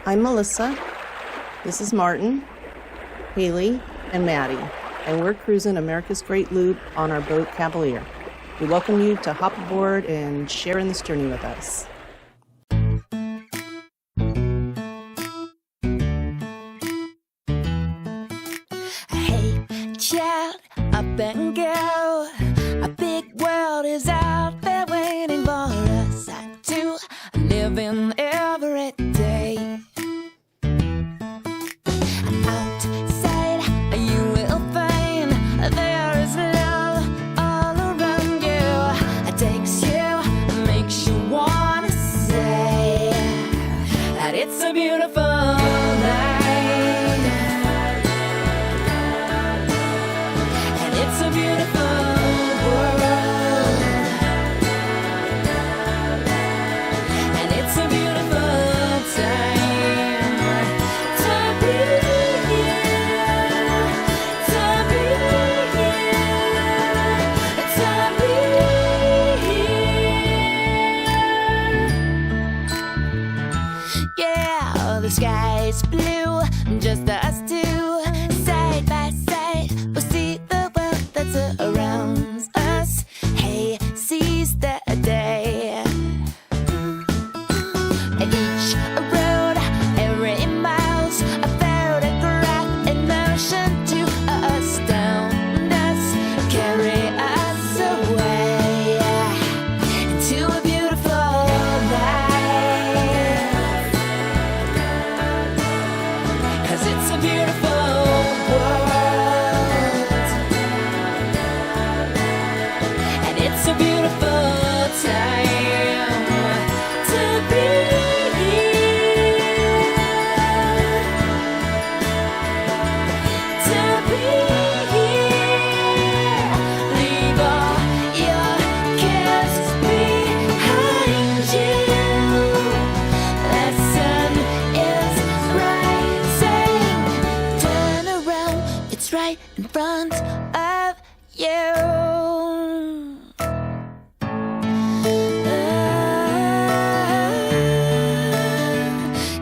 I'm Melissa. This is Martin, Haley, and Maddie, and we're cruising America's Great Loop on our boat Cavalier. We welcome you to hop aboard and share in this journey with us. Hey, child, up and go. A big world is out there waiting for us. I do live in every day. Outside, you will find there is love all around you. It takes you, makes you wanna say that it's a beautiful night. And it's a beautiful world. And it's a beautiful time to be here, to be here, to be here. Yeah, the sky's blue, just us two, side by side. We'll see the world that surrounds us. Hey, seize the day. Each road, every mile's a photograph in motion to astound us, carry us away into a beautiful life. 'Cause it's a beautiful world, and it's a beautiful time to be here, to be here. Leave all your cares behind you. The sun is rising. Turn around, it's right in front of you.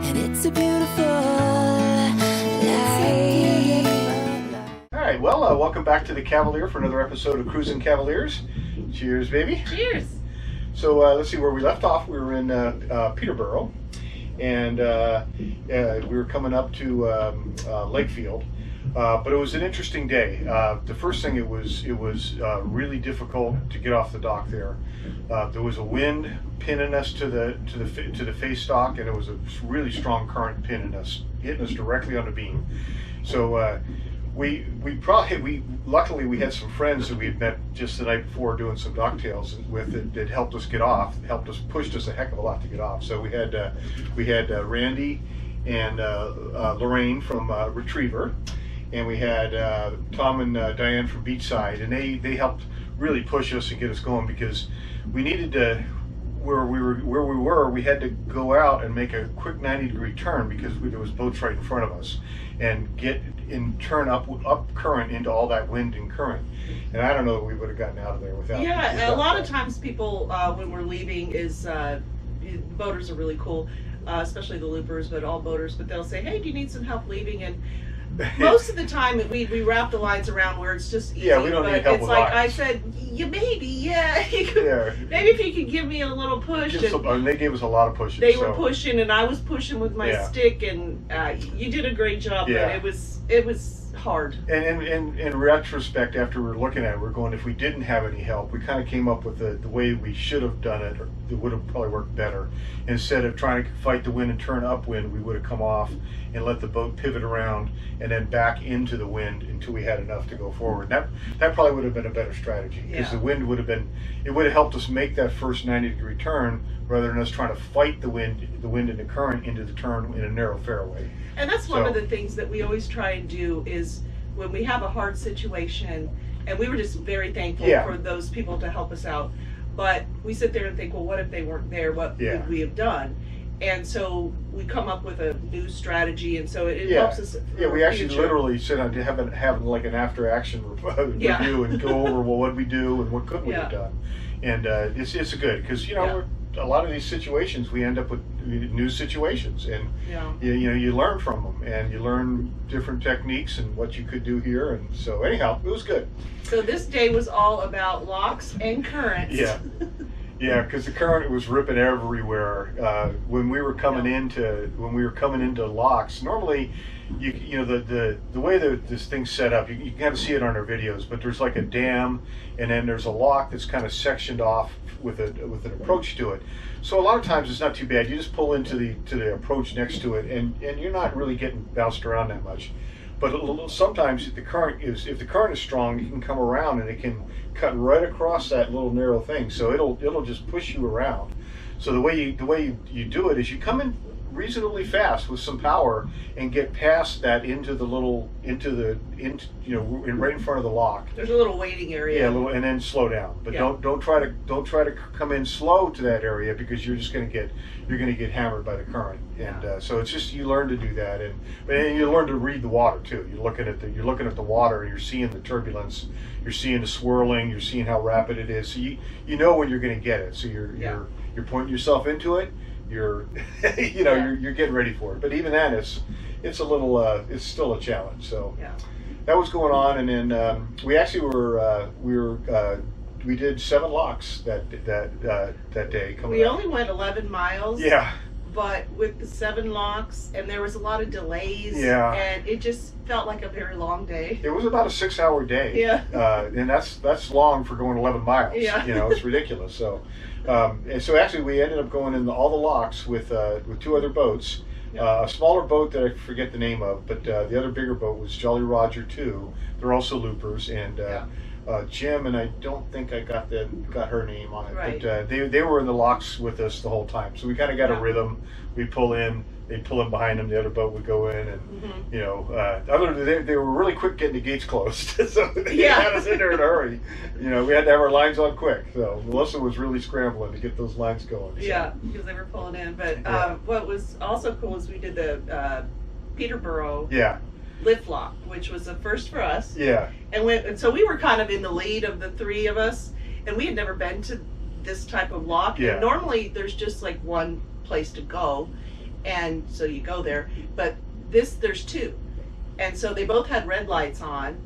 And it's a beautiful life. All right, well, welcome back to the Cavalier for another episode of Cruising Cavaliers. Cheers, baby. Cheers. So let's see where we left off. We were in Peterborough, and we were coming up to Lakefield. But it was an interesting day. The first thing, it was really difficult to get off the dock there. There was a wind pinning us to the face stock, and it was a really strong current pinning us, hitting us directly on the beam. So luckily we had some friends that we had met just the night before doing some docktails with that helped us get off, pushed us a heck of a lot to get off. So we had Randy and Lorraine from Retriever, and we had Tom and Diane from Beachside, and they helped really push us and get us going, because we needed to, where we were, we had to go out and make a quick 90-degree turn, because there was boats right in front of us, and turn up current into all that wind and current. And I don't know that we would have gotten out of there without. Yeah, a lot of times people, when we're leaving, boaters are really cool, especially the loopers, but all boaters. But they'll say, "Hey, do you need some help leaving?" And most of the time, we wrap the lines around where it's just easy. Yeah, we don't but need help it's with like lines. I said, maybe if you could give me a little push. And they gave us a lot of pushes. They were pushing, and I was pushing with my stick, and you did a great job. Yeah. But it was hard. And in retrospect, after we were looking at it, we're going, if we didn't have any help, we kind of came up with the way we should have done it, or it would have probably worked better. Instead of trying to fight the wind and turn upwind, we would have come off and let the boat pivot around and then back into the wind until we had enough to go forward. That probably would have been a better strategy, because the wind would have helped us make that first 90-degree turn, rather than us trying to fight the wind and the current into the turn in a narrow fairway. And that's one of the things that we always try and do, is when we have a hard situation, and we were just very thankful for those people to help us out, but we sit there and think, well, what if they weren't there? What would we have done? And so we come up with a new strategy, and so it helps us. Yeah, we actually literally sit down to have like an after action review and go over, well, what did we do and what couldn't we have done, and it's good, because a lot of these situations, we end up with new situations, and Yeah. you learn from them, and you learn different techniques and what you could do here. And so anyhow, it was good. So this day was all about locks and currents. Yeah. Yeah, because the current was ripping everywhere. When we were coming into locks, normally, the way that this thing's set up, you can kind of see it on our videos. But there's like a dam, and then there's a lock that's kind of sectioned off with an approach to it. So a lot of times it's not too bad. You just pull into the approach next to it, and you're not really getting bounced around that much. But sometimes if the current is strong, you can come around and it can cut right across that little narrow thing. So it'll just push you around. So the way you do it is you come in reasonably fast with some power and get past that into right in front of the lock. There's a little waiting area. Yeah, and then slow down. But don't try to come in slow to that area, because you're just going to get hammered by the current. And so it's just, you learn to do that, and you learn to read the water too. You're looking at the water, and you're seeing the turbulence, you're seeing the swirling, you're seeing how rapid it is. So you know when you're going to get it. So you're pointing yourself into it. You're you're getting ready for it. But even then, it's a little it's still a challenge. So that was going on, and then we did 7 locks that day. We only went 11 miles. Yeah. But with the 7 locks, and there was a lot of delays. Yeah. And it just felt like a very long day. It was about a 6-hour day. Yeah. And that's long for going 11 miles. Yeah. It's ridiculous. So, and so actually we ended up going in all the locks with 2 other boats. A smaller boat that I forget the name of, but the other bigger boat was Jolly Roger 2. They're also loopers, and Jim, and I don't think I got her name on it, right. But they were in the locks with us the whole time. So we kind of got a rhythm. We pull in, they'd pull in behind them, the other boat would go in, and they were really quick getting the gates closed. So they had us in there in a hurry. We had to have our lines on quick. So Melissa was really scrambling to get those lines going. So. Yeah, because they were pulling in. But what was also cool is we did the Peterborough Lift Lock, which was a first for us. Yeah. And so we were kind of in the lead of the 3 of us, and we had never been to this type of lock. Yeah. And normally there's just like one place to go, and so you go there. But there's 2, and so they both had red lights on,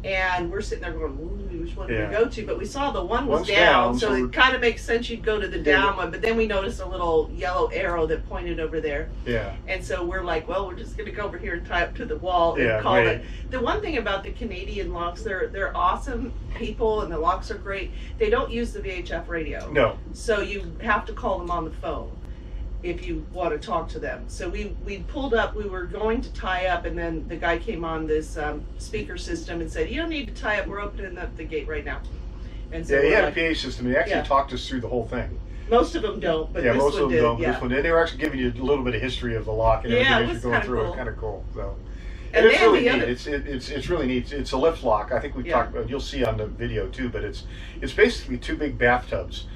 and we're sitting there going, "Ooh, which one do we go to?" But we saw the one was down, so it kind of makes sense you'd go to the down one. But then we noticed a little yellow arrow that pointed over there. Yeah. And so we're like, well, we're just going to go over here and tie up to the wall and call it. The one thing about the Canadian locks, they're awesome people, and the locks are great. They don't use the VHF radio. No. So you have to call them on the phone if you want to talk to them. So we pulled up, we were going to tie up, and then the guy came on this speaker system and said, "You don't need to tie up, we're opening up the gate right now." And so he had a PA system. He actually talked us through the whole thing. Most of them don't, but this most one of them did. don't. Yeah. This one did. They were actually giving you a little bit of history of the lock and everything as you're going through. It's kind of cool. So. And it's really neat. It's really neat. It's a lift lock. I think we talked about. You'll see on the video too. But it's basically 2 big bathtubs.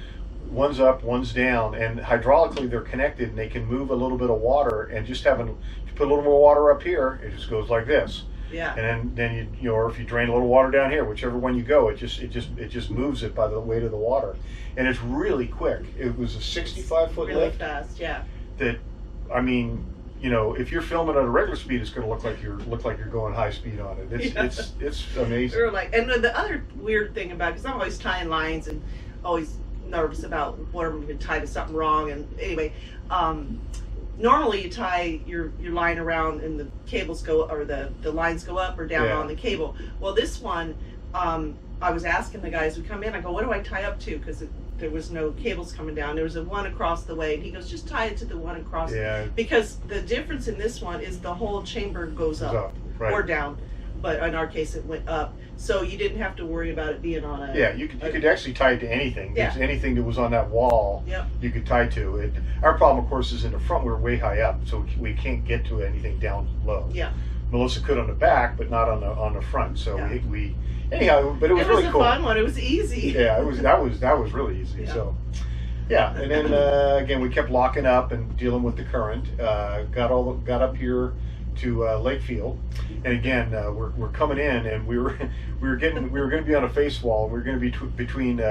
One's up, one's down, and hydraulically they're connected, and they can move a little bit of water, and just you put a little more water up here, it just goes like this. Yeah. And then you or if you drain a little water down here, whichever one you go, it just moves it by the weight of the water, and it's really quick. It was a 65-foot really lift. Fast, yeah. That, I mean, if you're filming at a regular speed, it's going to look like you're going high speed on it. It's amazing. Or and the other weird thing about, because I'm always tying lines and always nervous about what I'm going to tie to something wrong, and anyway, normally you tie your line around and the cables go, or the lines go up or down on the cable. Well, this one, I was asking the guys who come in, I go, what do I tie up to? Because there was no cables coming down. There was a one across the way, and he goes, just tie it to the one across. Yeah. Because the difference in this one is the whole chamber goes up. Right. Or down. But in our case, it went up, so you didn't have to worry about it being on a. Yeah, you could actually tie it to anything. Yeah. Anything that was on that wall, you could tie to it. Our problem, of course, is in the front. We're way high up, so we can't get to anything down low. Yeah. Melissa could on the back, but not on the front. So we anyhow, but it was really cool. It was a fun one. It was easy. Yeah, that was really easy. Yeah. So. Yeah, and then again we kept locking up and dealing with the current. Got up here to Lakefield, and again we're coming in, and we were going to be on a face wall. We were going to be between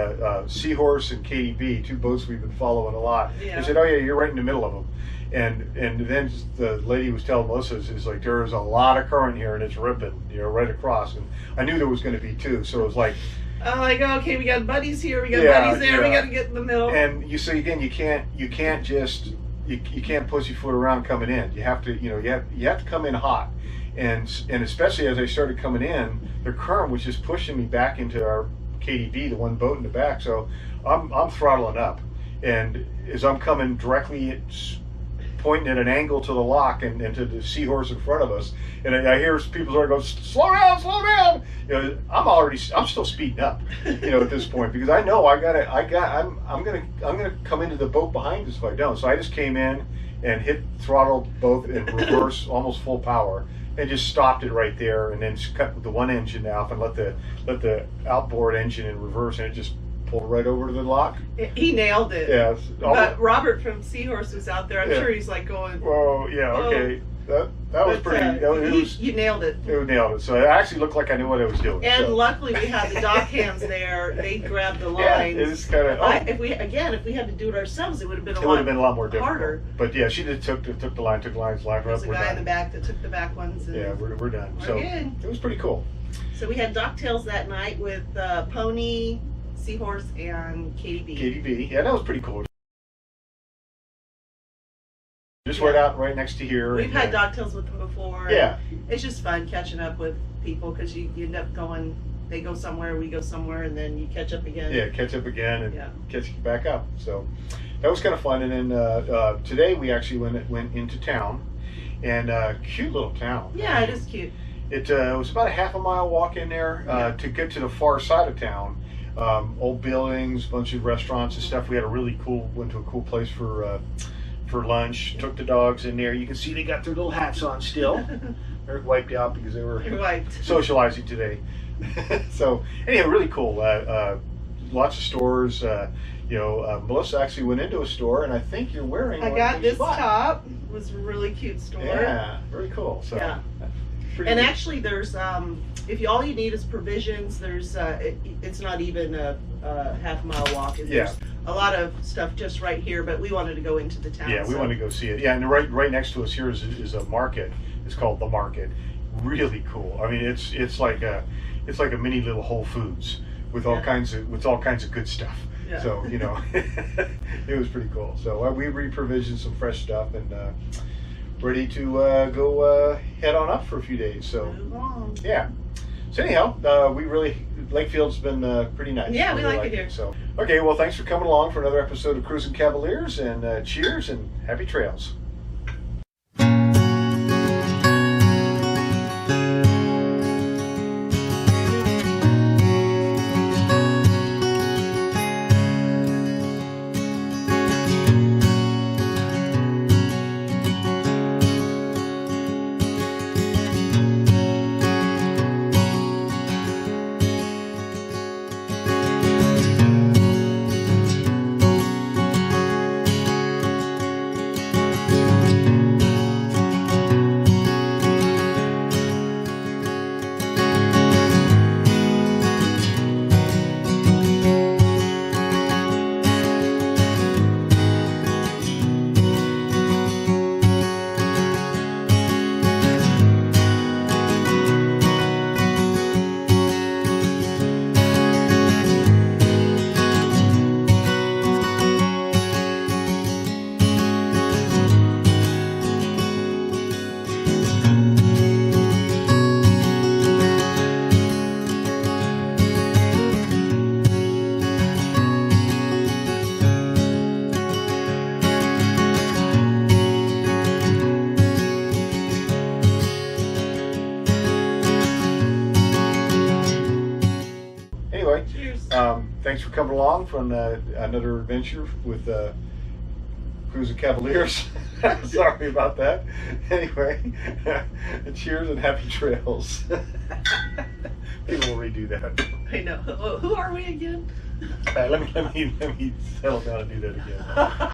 Seahorse and KDB, two boats we've been following a lot. Yeah. They said, "Oh yeah, you're right in the middle of them." And then the lady was telling Melissa, is like, there is a lot of current here, and it's ripping, right across. And I knew there was going to be too, so it was like, okay, we got buddies here, we got buddies there, we got to get in the middle. And you say again, you can't just you can't pussyfoot around coming in. You have to you have to come in hot, and especially as I started coming in, the current was just pushing me back into our KDB, the one boat in the back. So I'm throttling up, and as I'm coming directly, it's pointing at an angle to the lock and to the Seahorse in front of us, and I hear people start going, slow down. I'm still speeding up, at this point, because I know I'm gonna come into the boat behind us if I don't. So I just came in and hit throttle both in reverse, almost full power, and just stopped it right there, and then cut the one engine off and let the outboard engine in reverse, and it just pulled right over to the lock. He nailed it. Yeah. But Robert from Seahorse was out there. I'm sure he's like going, "Whoa, yeah, okay." That was pretty. You nailed it. You nailed it. So it actually looked like I knew what I was doing. And luckily we had the dock hands there. They grabbed the lines. Yeah, it's kind of. If we had to do it ourselves, it would have been a lot more difficult. Harder. But yeah, she just took the lines, line up. There's a guy in the back that took the back ones. And yeah, we're done. We're so good. It was pretty cool. So we had Docktails that night with Pony, Seahorse, and KDB. KDB, yeah, that was pretty cool. Just right next to here. We've had Docktails with them before. Yeah. It's just fun catching up with people, because you end up going, they go somewhere, we go somewhere, and then you catch up again. Yeah, catch up again and catch back up. So that was kind of fun. And then today we actually went into town, and cute little town. Yeah, it is cute. It was about a half a mile walk in there to get to the far side of town. Old buildings, bunch of restaurants and stuff. We had went to a cool place for lunch. Took the dogs in there. You can see they got their little hats on still. They're wiped out because they were socializing today. So anyhow, really cool. Lots of stores. Melissa actually went into a store, and I think you're wearing. I got this top. It was a really cute store. Yeah, very cool. So. Yeah. And actually, there's if all you need is provisions, there's it's not even a half-mile walk. There's a lot of stuff just right here, but we wanted to go into the town. Yeah, we wanted to go see it. Yeah, and right next to us here is a market. It's called the Market. Really cool. I mean, it's like a mini little Whole Foods with all kinds of good stuff. Yeah. So it was pretty cool. So we re-provisioned some fresh stuff and. Ready to go head on up for a few days. So yeah. So anyhow, Lakefield's been pretty nice. Yeah, we like it here. So okay, well, thanks for coming along for another episode of Cruising Cavaliers, and cheers and happy trails. Thanks for coming along for another adventure with Cruising Cavaliers. Sorry about that. Anyway, cheers and happy trails. People will redo that. I know. Who are we again? Let me settle down and do that again.